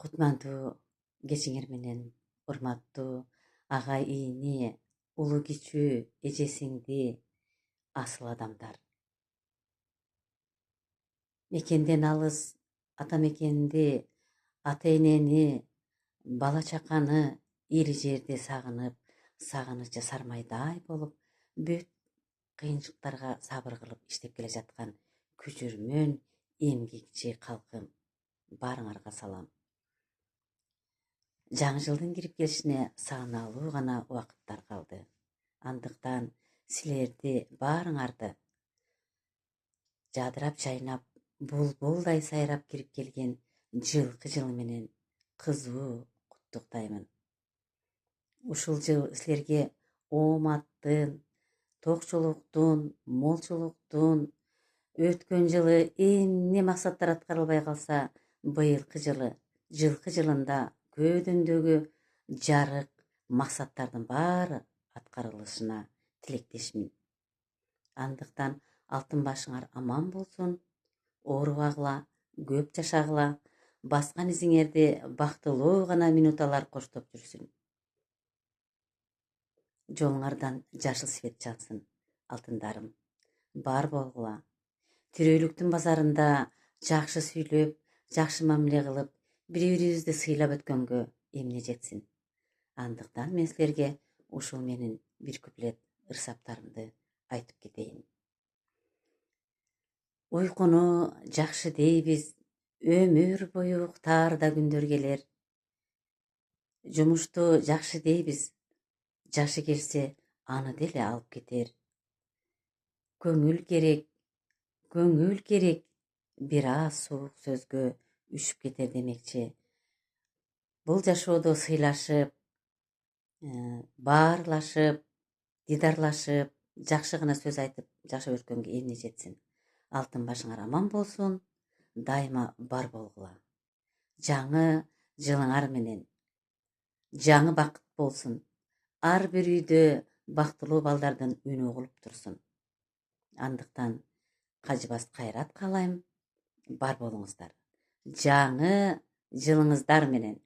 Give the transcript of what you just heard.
Кутмандуу кечиңер менен, урматтуу ага ийини, улуу кичүү, эже сиңди, асыл адамдар. Мекенден алыс ата мекенди, ата энени, бала чаканы, ири жерди сагынып, сагынычы сармайдай болуп, бүт кыйынчылыктарга сабыр кылып иштеп келе жаткан күчүрмөн, эмгекчи калкым, баарыңарга салам. Жаңы жылдын кирип келишине сааналуу гана убакыттар калды. Андыктан силерди баарыңарды жадырап жайнап, булбулдай сайрап кирип келген жылкы жылы менен кызуу куттуктаймын. Ушул жыл силерге ооматтын, токчулуктун, молчулуктун, өткөн жылы эмне максаттар аткарылбай калса, быйылкы жылы, жылкы жылында көөдүндөгү жарык максаттардын баары аткарылышына тилектешмин. Андыктан алтын башыңар аман болсун, оорубагыла, көп жашагыла, баскан изиңерди бактылуу гана минуталар коштоп жүрсүн. Жолуңардан жашыл свет чыксын, алтындарым. Бар болгула. Тирүүлүктүн базарында жакшы сүйлөп, жакшы мамиле кылып, бири-бирибизди сыйлап өткөнгө эмне жетсин. Андыктан мен силерге ушул менин бир куплет ырсаптарымды айтып кетейин. Уйкуну жакшы дейбиз, өмүр бою уктаарда күндөр келер. Жумушту жакшы дейбиз, жашы келсе аны деле алып кетер. Көңүл керек, бир аз суук сөзгө үшүп кетер демекчи. Бул жашоодо сыйлашып, баарлашып, дидарлашып, жакшы гана сөз айтып жашап өткөнгө эмне жетсин. Алтын башыңар аман болсун, дайыма бар болгула. Жаңы жылыңар менен, жаңы бакыт болсун. Ар бир үйдө бактылуу балдардын үнү угулуп турсун. Андыктан кажыбас кайрат каалайм, бар болуңуздар. Жаңы жылыңыздар менен.